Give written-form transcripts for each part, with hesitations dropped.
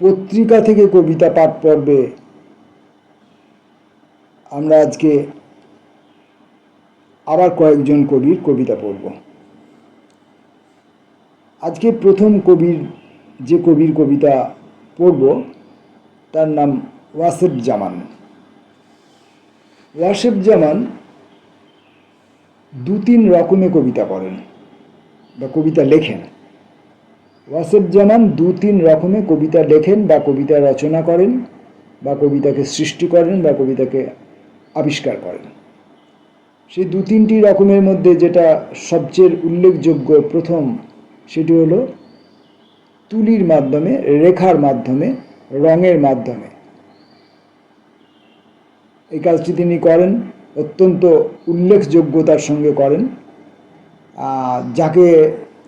পত্রিকা থেকে কবিতা পাঠ পর্বে আমরা আজকে আবার কয়েকজন কবির কবিতা পড়ব। আজকে প্রথম যে কবির কবিতা পড়ব তার নাম ওয়াসেফ জামান। ওয়াসেফ জামান দু তিন রকমে কবিতা পড়েন বা কবিতা লেখেন। ওয়াসেফ জামান দু তিন রকমে কবিতা লেখেন বা কবিতা রচনা করেন বা কবিতাকে সৃষ্টি করেন বা কবিতাকে আবিষ্কার করেন। সেই দু তিনটি রকমের মধ্যে যেটা সবচেয়ে উল্লেখযোগ্য প্রথম, সেটি হলো তুলির মাধ্যমে, রেখার মাধ্যমে, রঙের মাধ্যমে এই কাজটি তিনি করেন, অত্যন্ত উল্লেখযোগ্যতার সঙ্গে করেন।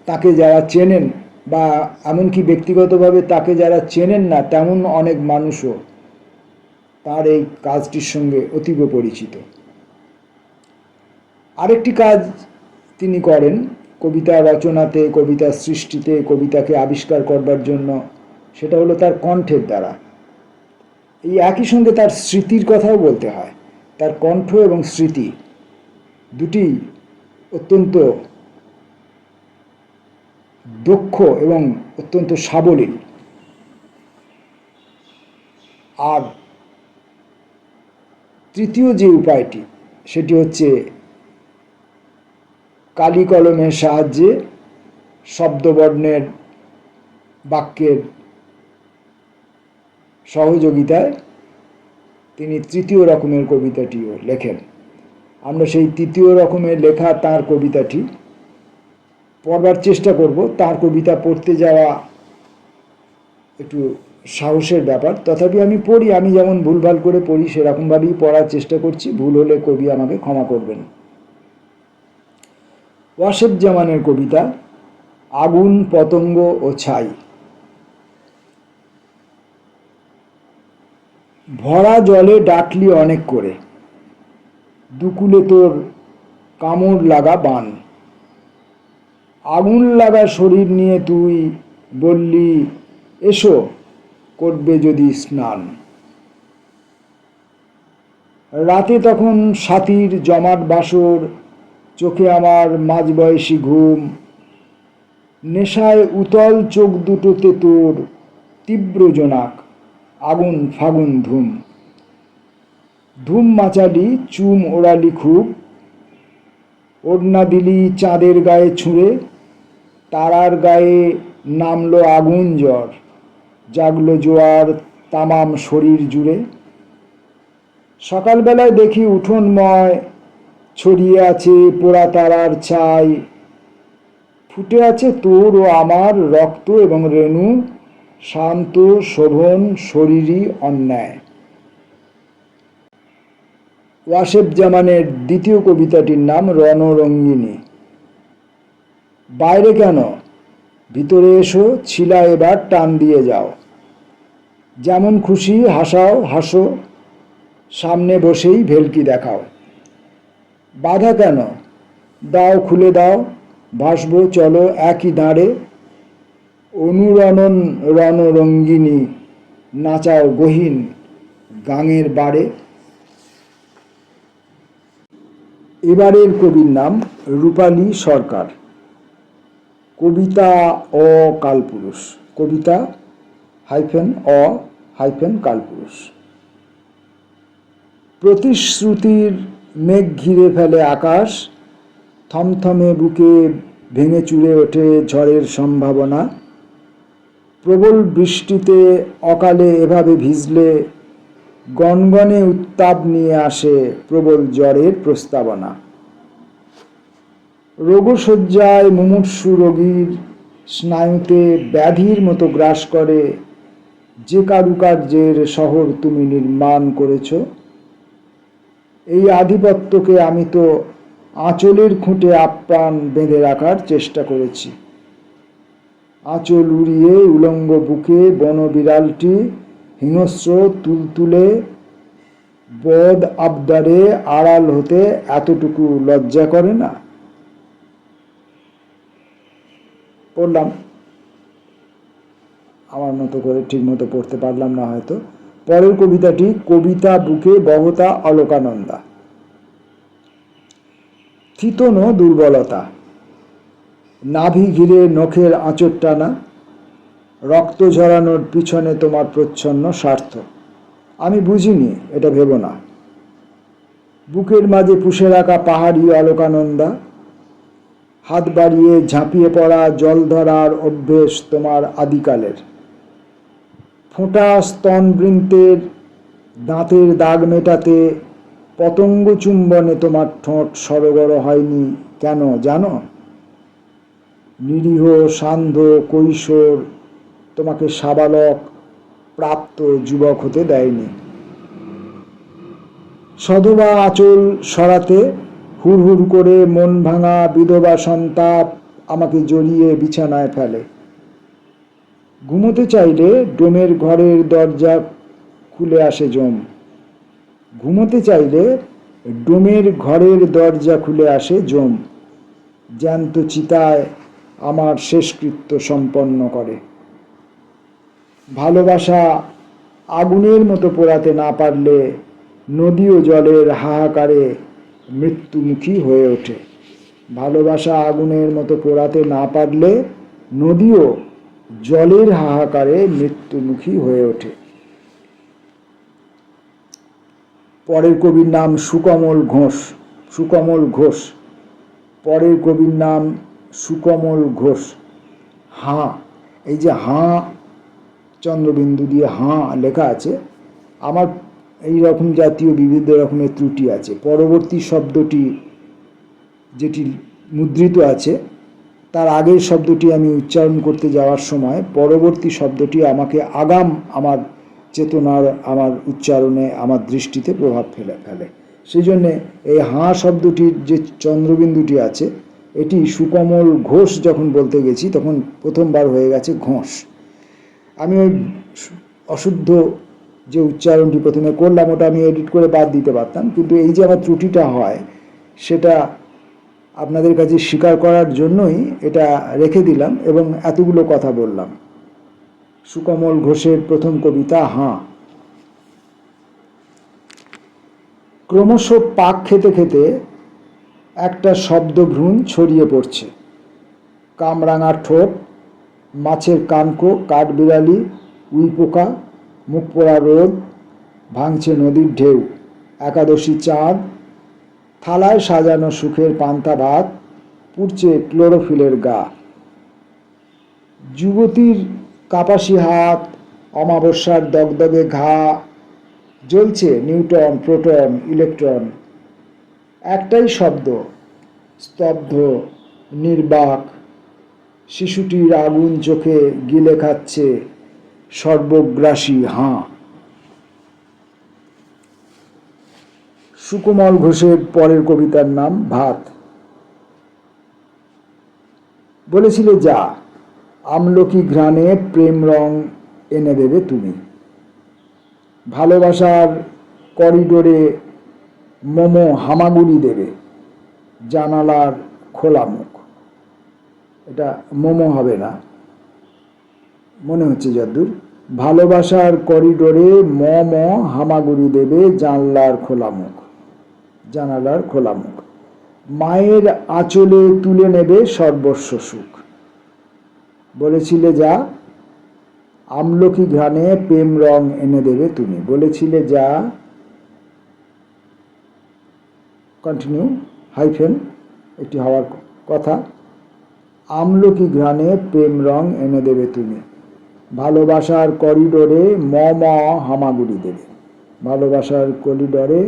তাকে যারা চেনেন বা এমনকি ব্যক্তিগতভাবে তাকে যারা চেনেন না তেমন অনেক মানুষও তার এই কাজটির সঙ্গে অতীব পরিচিত। আরেকটি কাজ তিনি করেন কবিতা রচনাতে, কবিতা সৃষ্টিতে, কবিতাকে আবিষ্কার করবার জন্য, সেটা হলো তার কণ্ঠের দ্বারা। এই একই সঙ্গে তার স্মৃতির কথাও বলতে হয়। তার কণ্ঠ এবং স্মৃতি দুটি অত্যন্ত দক্ষ এবং অত্যন্ত সাবলীল। আর তৃতীয় যে উপায়টি, সেটি হচ্ছে কালি কলমের সাহায্যে, শব্দবর্ণের, বাক্যের সহযোগিতায় তিনি তৃতীয় রকমের কবিতাটিও লেখেন। আমরা সেই তৃতীয় রকমের লেখা তার কবিতাটি পড়বার চেষ্টা করব। তার কবিতা পড়তে যাওয়া একটু সাহসের ব্যাপার, তথাপি আমি পড়ি। আমি যেমন ভুলভাল করে পড়ি সেরকমভাবেই পড়ার চেষ্টা করছি। ভুল হলে কবি আমাকে ক্ষমা করবেন। ওয়াসেফ জামানের কবিতা আগুন, পতঙ্গ ও ছাই। ভরা জলে ডাকলি অনেক করে, দুকুলে তোর কামড় লাগা বান। আগুন লাগা শরীর নিয়ে তুই বললি এসো করবে যদি স্নান। রাতে তখন সাথীর জমাট বাসর, চোখে আমার মাঝবয়সী ঘুম। নেশায় উতল চোখ দুটোতে তোর তীব্র জোনাক, আগুন ফাগুন ধুম। ধুম মাচালি, চুম ওড়ালি খুব, ওড়না দিলি চাঁদের গায়ে ছুঁড়ে। তারার গায়ে নামলো আগুন জ্বর, জাগলো জোয়ার তামাম শরীর জুড়ে। সকালবেলায় দেখি উঠোনময় ছড়িয়ে আছে পোড়া তারার ছাই। ফুটে আছে তোর ও আমার রক্ত এবং রেণু, শান্ত শোভন শরীরই অন্যায়। ওয়াসেফ জামানের দ্বিতীয় কবিতাটির নাম রণরঙ্গিনী। বাইরে কেন, ভিতরে এসো, ছিলা এবার টান দিয়ে যাও। যেমন খুশি হাসাও হাসো, সামনে বসেই ভেলকি দেখাও। বাধা কেন, দাও খুলে দাও, ভাসবো চলো একই দাঁড়ে। অনুরণন রণরঙ্গিনী, নাচাও গহীন গাঙের বাড়ে। এবারের কবির নাম রূপালী সরকার। কবিতা অ কালপুরুষ। কবিতা অ কালপুরুষ। প্রতিশ্রুতির মেঘ ঘিরে ফেলে আকাশ, থমথমে বুকে ভেঙে চুরে ওঠে ঝড়ের সম্ভাবনা। প্রবল বৃষ্টিতে অকালে এভাবে ভিজলে গনগনে উত্তাপ নিয়ে আসে প্রবল জ্বরের প্রস্তাবনা। রোগশয্যায় মুমূর্ষু রোগীর স্নায়ুতে ব্যাধির মতো গ্রাস করে যে কারুকার্যের শহর তুমি নির্মাণ করেছ। এই আধিপত্যকে আমি তো আঁচলের খুঁটে আপ্রাণ বেঁধে রাখার চেষ্টা করেছি। আঁচল উড়িয়ে উলঙ্গ বুকে বনবিড়ালটি হিংস্র তুলতুলে বদ আবদারে আড়াল হতে এতটুকু লজ্জা করে না। পড়লাম। আমার মতো করে ঠিক মতো পড়তে পারলাম না হয়তো। পরের কবিতাটি, কবিতা বুকে বহতা অলোকানন্দা। থিতন দুর্বলতা, নাভি ঘিরে নখের আঁচড় টানা, রক্ত ঝরানোর পিছনে তোমার প্রচ্ছন্ন স্বার্থ। আমি বুঝিনি, এটা ভেবো না। বুকের মাঝে পুষে রাখা পাহাড়ি অলোকানন্দা, হাত বাড়িয়ে ঝাঁপিয়ে পড়া জল ধরার অভ্যেস তোমার আদিকালের। ফোঁটা স্তনবৃন্তের দাঁতের দাগ মেটাতে পতঙ্গ চুম্বনে তোমার ঠোঁট সরগর হয়নি কেন জানো? নিরীহ সান্ধ্য কৈশোর তোমাকে সাবালক প্রাপ্ত যুবক হতে দেয়নি। সধবা আঁচল সরাতে হুড়হুড় করে মন ভাঙা বিধবা সন্তাপ আমাকে জড়িয়ে বিছানায় ফেলে। ঘুমোতে চাইলে ডোমের ঘরের দরজা খুলে আসে জম। ঘুমোতে চাইলে ডোমের ঘরের দরজা খুলে আসে জম। জ্যান্ত চিতায় আমার শেষকৃত্য সম্পন্ন করে। ভালোবাসা আগুনের মতো পোড়াতে না পারলে নদীও জলের হাহাকারে মৃত্যুমুখী হয়ে ওঠে। ভালোবাসা আগুনের মতো পোড়াতে না পারলে নদীও জলের হাহাকারে মৃত্যুমুখী হয়ে ওঠে। পরের কবির নাম সুকমল ঘোষ। সুকমল ঘোষ। পরের কবির নাম সুকমল ঘোষ। হাঁ, এই যে হাঁ চন্দ্রবিন্দু দিয়ে হাঁ লেখা আছে, আমার এই রকম জাতীয় বিবিধ রকমের ত্রুটি আছে। পরবর্তী শব্দটি যেটি মুদ্রিত আছে তার আগের শব্দটি আমি উচ্চারণ করতে যাওয়ার সময় পরবর্তী শব্দটি আমাকে আগাম আমার চেতনার, আমার উচ্চারণে, আমার দৃষ্টিতে প্রভাব ফেলে। সেই জন্যে এই হাঁ শব্দটির যে চন্দ্রবিন্দুটি আছে এটি সুকমল ঘোষ যখন বলতে গেছি তখন প্রথমবার হয়ে গেছে ঘোষ। আমি ওই অশুদ্ধ যে উচ্চারণটি প্রথমে করলাম ওটা আমি এডিট করে বাদ দিতে পারতাম, কিন্তু এই যে আমার ত্রুটিটা হয় সেটা আপনাদের কাছে স্বীকার করার জন্যই এটা রেখে দিলাম এবং এতগুলো কথা বললাম। সুকমল ঘোষের প্রথম কবিতা হাঁ। ক্রমশ পাক খেতে খেতে একটা শব্দভ্রূণ ছড়িয়ে পড়ছে। কামরাঙার ঠোঁট, মাছের কানকো, কাঠবিড়ালি, উইপোকা, মুখ পোড়া রোদ, ভাঙছে নদীর ঢেউ, একাদশী চাঁদ, থালায় সাজানো সুখের পান্তা ভাত, পুড়ছে ক্লোরোফিলের গা। যুবতীর কাপাসি হাত, অমাবস্যার দগদগে ঘা, জ্বলছে নিউটন, প্রোটন, ইলেকট্রন। একটাই শব্দ, স্তব্ধ, নির্বাক। শিশুটির আগুন চোখে গিলে খাচ্ছে সর্বগ্রাসী হাঁ। সুকমল ঘোষের পরের কবিতার নাম ভাত। বলেছিলে যা, আমলকি ঘ্রাণে প্রেম রং এনে দেবে তুমি। ভালোবাসার করিডোরে মোমো হামাগুড়ি দেবে, জানালার খোলা মুখ। এটা মোমো হবে না মনে হচ্ছে যদ্দূর। ভালোবাসার করিডোরে মম হামাগুড়ি দেবে, জানলার খোলা মুখ, জানালার খোলা মুখ। মায়ের আঁচলে তুলে নেবে সর্বস্ব সুখ। বলেছিলে যা, আমলকি ঘ্রাণে প্রেম রং এনে দেবে তুমি। বলেছিলে যা, কন্টিনিউ, হাইফেন একটি হওয়ার কথা। আমলকি ঘ্রাণে প্রেম রং এনে দেবে তুমি। ভালোবাসার করিডোরে মম হামাগুড়ি দেবে। ভালোবাসার করিডোরে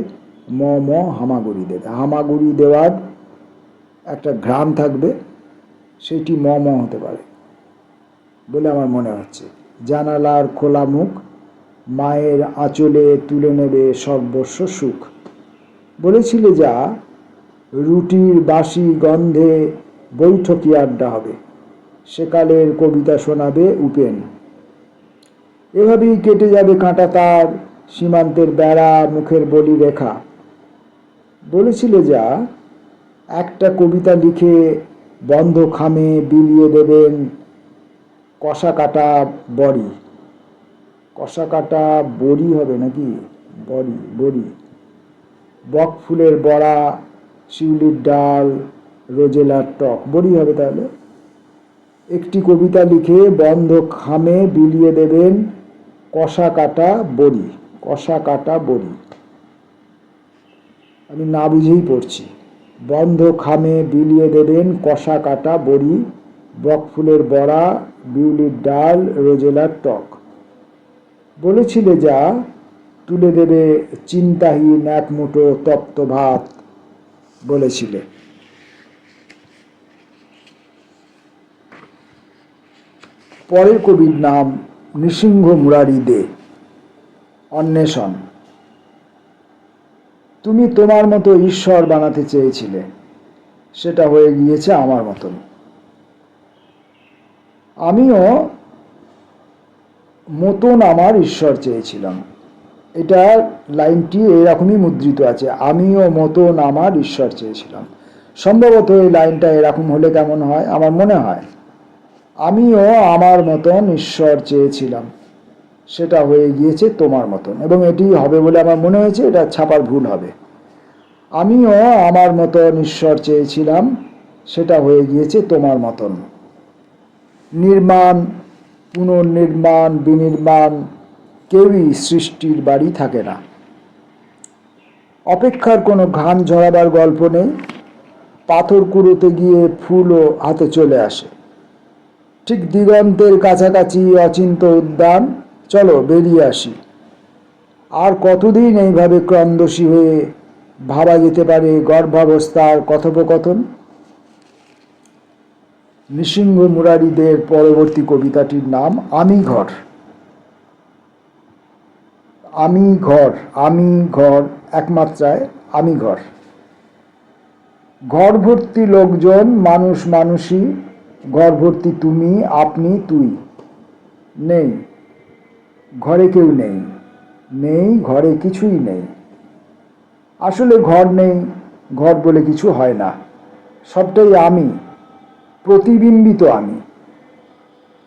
মম হামাগুড়ি দেবে। হামাগুড়ি দেওয়ার একটা ঘ্রাণ থাকবে, সেটি মম হতে পারে বলে আমার মনে হচ্ছে। জানালার খোলা মুখ, মায়ের আঁচলে তুলে নেবে সর্বস্ব সুখ। বলেছিলে যা, রুটির বাসি গন্ধে বৈঠকি আড্ডা হবে, সেকালের কবিতা শোনাবে উপেন। এভাবেই কেটে যাবে কাঁটা তার, সীমান্তের বেড়া, মুখের বলি রেখা। বলেছিলে যা, একটা কবিতা লিখে বন্ধ খামে বিলিয়ে দেবেন কষা কাটা বড়ি, কষা কাটা বড়ি হবে নাকি, বড়ি বড়ি, বক ফুলের বড়া, শিউলির ডাল, রোজেলার টক, বড়ি হবে তাহলে। একটি কবিতা লিখে বন্ধ খামে বিলিয়ে দেবেন কষা কাটা বড়ি, কষা কাটা বড়ি। আমি না বুঝেই পড়ছি। বন্ধ খামে বিলিয়ে দেবেন কষা কাটা বড়ি, বক ফুলের বড়া, বিউলির ডাল, রোজেলার টক। বলেছিলে যা তুলে দেবে চিন্তাহীন এক মুঠো তপ্ত ভাত, বলেছিলে। পরের কবির নাম নৃসিংহ মুরারি দে। অন্বেষণ। তুমি তোমার মতো ঈশ্বর বানাতে চেয়েছিলে, সেটা হয়ে গিয়েছে আমার মতন। আমিও মতন আমার ঈশ্বর চেয়েছিলাম। এটা লাইনটি এরকমই মুদ্রিত আছে, আমিও মতন আমার ঈশ্বর চেয়েছিলাম। সম্ভবত এই লাইনটা এরকম হলে কেমন হয়, আমার মনে হয় আমিও আমার মতন ঈশ্বর চেয়েছিলাম, সেটা হয়ে গিয়েছে তোমার মতন। এবং এটি হবে বলে আমার মনে হয়েছে, এটা ছাপার ভুল হবে। আমিও আমার মতন ঈশ্বর চেয়েছিলাম, সেটা হয়ে গিয়েছে তোমার মতন। নির্মাণ, পুনর্নির্মাণ, বিনির্মাণ, কেউই সৃষ্টির বাড়ি থাকে না। অপেক্ষার কোনো ঘাম ঝরাবার গল্প নেই। পাথর কুড়োতে গিয়ে ফুলও হাতে চলে আসে। ঠিক দিগন্তের কাছাকাছি অচিন্ত উদ্যান, চলো বেরিয়ে আসি। আর কতদিন এইভাবে ক্রন্দশী হয়ে ভাবা যেতে পারে গর্ভাবস্থার কথোপকথন? নৃসিংহ মুরারি দের পরবর্তী কবিতাটির নাম আমি ঘর। আমি ঘর, আমি ঘর, একমাত্রায় আমি ঘর। ঘর ভর্তি লোকজন, মানুষ মানুষই, ঘর ভর্তি তুমি, আপনি, তুই। নেই ঘরে কেউ নেই, নেই ঘরে কিছুই নেই। আসলে ঘর নেই, ঘর বলে কিছু হয় না। সবটাই আমি, প্রতিবিম্বিত আমি।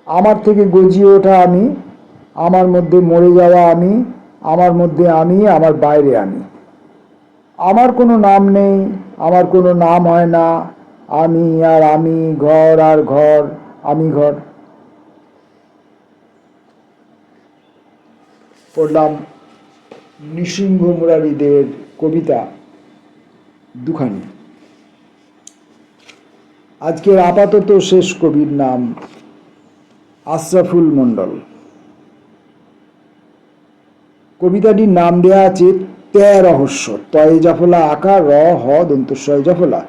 আমার থেকে গজিয়ে ওঠা আমি, আমার মধ্যে মরে যাওয়া আমি, আমার মধ্যে আমি, আমার বাইরে আমি। আমার কোনো নাম নেই, আমার কোনো নাম হয় না। আমি আর আমি, ঘর আর ঘর, আমি ঘর। পড়লাম নৃসিংহ মুরারি দের কবিতা দুখানি। আজকের আপাতত শেষ কবির নাম আশরাফুল মণ্ডল। কবিতাটির নাম দেয়া আছে ত্যায় রহস্য, তয়ে জাফলা আকার, র হ দন্তস্বয় জাফলা।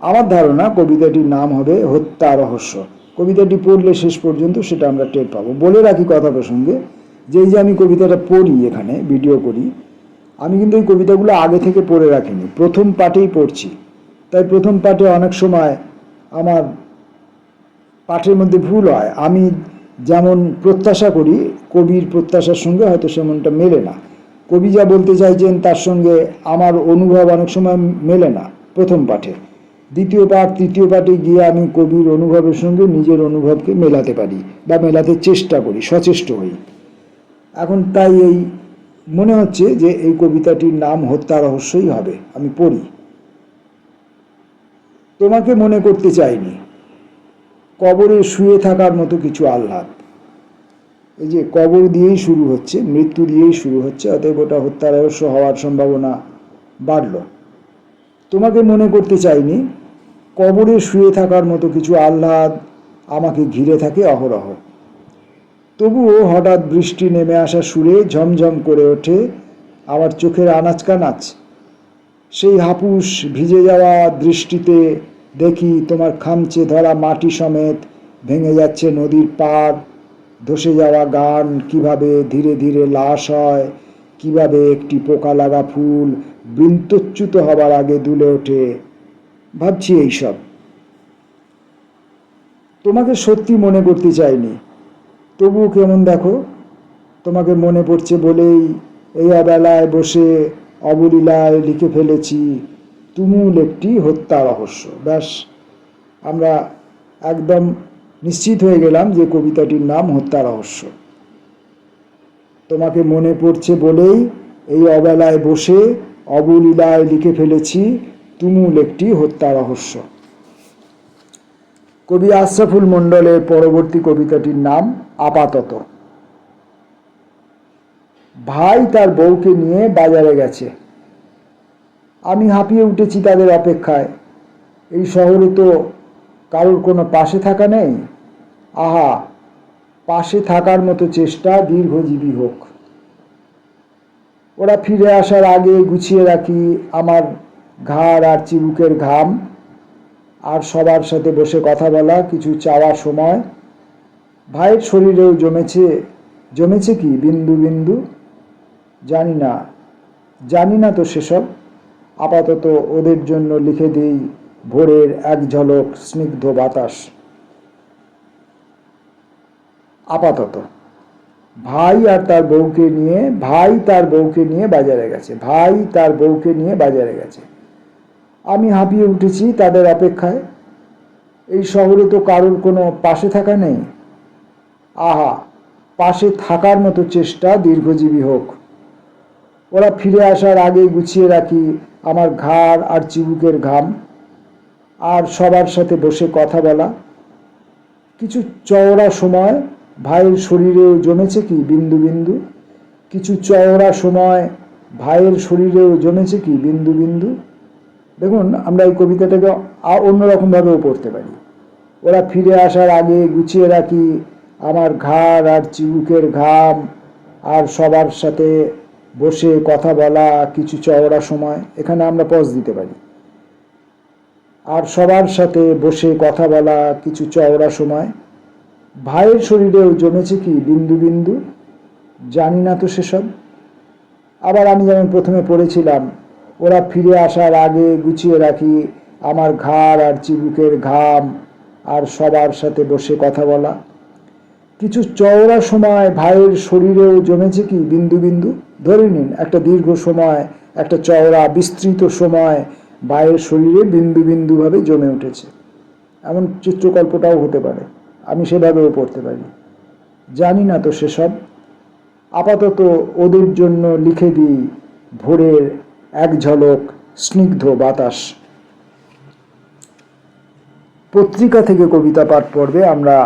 আমার ধারণা কবিতাটির নাম হবে হত্যা রহস্য। কবিতাটি পড়লে শেষ পর্যন্ত সেটা আমরা টের পাবো। বলে রাখি কথা প্রসঙ্গে, যেই যে আমি কবিতাটা পড়ি, এখানে ভিডিও করি, আমি কিন্তু এই কবিতাগুলো আগে থেকে পড়ে রাখিনি, প্রথম পাঠেই পড়ছি। তাই প্রথম পাঠে অনেক সময় আমার পাঠের মধ্যে ভুল হয়। আমি যেমন প্রত্যাশা করি, কবির প্রত্যাশার সঙ্গে হয়তো সেমনটা মেলে না। কবি যা বলতে চাইছেন তার সঙ্গে আমার অনুভব অনেক সময় মেলে না প্রথম পাঠে। দ্বিতীয় পাঠ, তৃতীয় পাঠে গিয়ে আমি কবির অনুভবের সঙ্গে নিজের অনুভবকে মেলাতে পারি বা মেলাতে চেষ্টা করি, সচেষ্ট হই। এখন তাই এই মনে হচ্ছে যে এই কবিতাটির নাম হত্যা রহস্যই হবে। আমি পড়ি। তোমাকে মনে করতে চাইনি, কবরে শুয়ে থাকার মতো কিছু আহ্লাদ। এই যে কবর দিয়েই শুরু হচ্ছে, মৃত্যু দিয়েই শুরু হচ্ছে, অতএব ওটা হত্যা রহস্য হওয়ার সম্ভাবনা বাড়ল। তোমাকে মনে করতে চাইনি, কবরে শুয়ে থাকার মতো কিছু আহ্লাদ আমাকে ঘিরে থাকে অহরহ। তবুও হঠাৎ বৃষ্টি নেমে আসা সুরে ঝমঝম করে ওঠে আমার চোখের আনাচ কানাচ। সেই হাপুস ভিজে যাওয়া দৃষ্টিতে দেখি তোমার খামচে ধরা মাটি সমেত ভেঙে যাচ্ছে নদীর পাড়। ধসে যাওয়া গান কিভাবে ধীরে ধীরে লাশ হয়, কিভাবে একটি পোকা লাগা ফুল বৃন্তচ্যুত হবার আগে দুলে ওঠে। ভাবছি এইসব। তোমাকে সত্যি মনে করতে চাইনি, তবুও কেমন দেখো, তোমাকে মনে পড়ছে বলেই এই অবেলায় বসে অবলীলায় লিখে ফেলেছি তুমুল একটি হত্যা রহস্য। ব্যাস, আমরা একদম নিশ্চিত হয়ে গেলাম যে কবিতাটির নাম হত্যা রহস্য। তোমাকে মনে পড়ছে বলেই এই অবেলায় বসে অবলীলায় লিখে ফেলেছি তুমুল একটি হত্যা রহস্য। কবি আশরাফুল মণ্ডলের পরবর্তী কবিতাটির নাম আপাতত। ভাই তার বউকে নিয়ে বাজারে গেছে। আমি হাঁপিয়ে উঠেছি তাদের অপেক্ষায়। এই শহরে তো কারোর কোনো পাশে থাকা নেই। আহা, পাশে থাকার মতো চেষ্টা দীর্ঘজীবী হোক। ওরা ফিরে আসার আগে গুছিয়ে রাখি আমার ঘাড় আর চিবুকের ঘাম, আর সবার সাথে বসে কথা বলা কিছু চাওয়ার সময়। ভাইয়ের শরীরেও জমেছে কি বিন্দু বিন্দু। জানি না তো সেসব। আপাতত ওদের জন্য লিখে দিই ভোরের এক ঝলক স্নিগ্ধ বাতাস। আপাতত ভাই তার বউকে নিয়ে বাজারে গেছে। আমি হাঁপিয়ে উঠেছি তাদের অপেক্ষায়। এই শহরে তো কারোর কোনো পাশে থাকা নেই। আহা, পাশে থাকার মতো চেষ্টা দীর্ঘজীবী হোক। ওরা ফিরে আসার আগে গুছিয়ে রাখি আমার ঘাড় আর চিবুকের ঘাম, আর সবার সাথে বসে কথা বলা কিছু চওড়া সময়। ভাইয়ের শরীরেও জমেছে কি বিন্দু বিন্দু। দেখুন, আমরা এই কবিতাটাকে অন্যরকমভাবেও পড়তে পারি। ওরা ফিরে আসার আগে গুছিয়ে রাখি আমার ঘাড় আর চিবুকের ঘাম, আর সবার সাথে বসে কথা বলা কিছু চওড়া সময়। এখানে আমরা পজ দিতে পারি। আর সবার সাথে বসে কথা বলা কিছু চওড়া সময়। ভাইয়ের শরীরেও জমেছে কি বিন্দু বিন্দু। জানি না তো সেসব। আবার আমি যেমন প্রথমে পড়েছিলাম, ওরা ফিরে আসার আগে গুছিয়ে রাখি আমার ঘাড় আর চিবুকের ঘাম, আর সবার সাথে বসে কথা বলা কিছু চওড়া সময়। ভাইয়ের শরীরেও জমেছে কি বিন্দু বিন্দু। ধরে নিন একটা দীর্ঘ সময়, একটা চওড়া বিস্তৃত সময় ভাইয়ের শরীরে বিন্দু বিন্দু ভাবে জমে উঠেছে। এমন চিত্রকল্পটাও হতে পারে, আমি সেভাবেও পড়তে পারি। জানি না তো সেসব। আপাতত ওদের জন্য লিখে দিই ভোরের এক ঝলক স্নিগ্ধ বাতাস। পত্রিকা থেকে কবিতা পাঠ পর্বে আমরা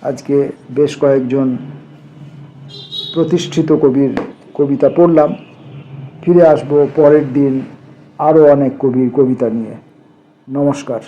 আজকে বেশ কয়েকজন প্রতিষ্ঠিত কবির কবিতা পড়লাম। ফিরে আসবো পরের দিন আরও অনেক কবির কবিতা নিয়ে। নমস্কার।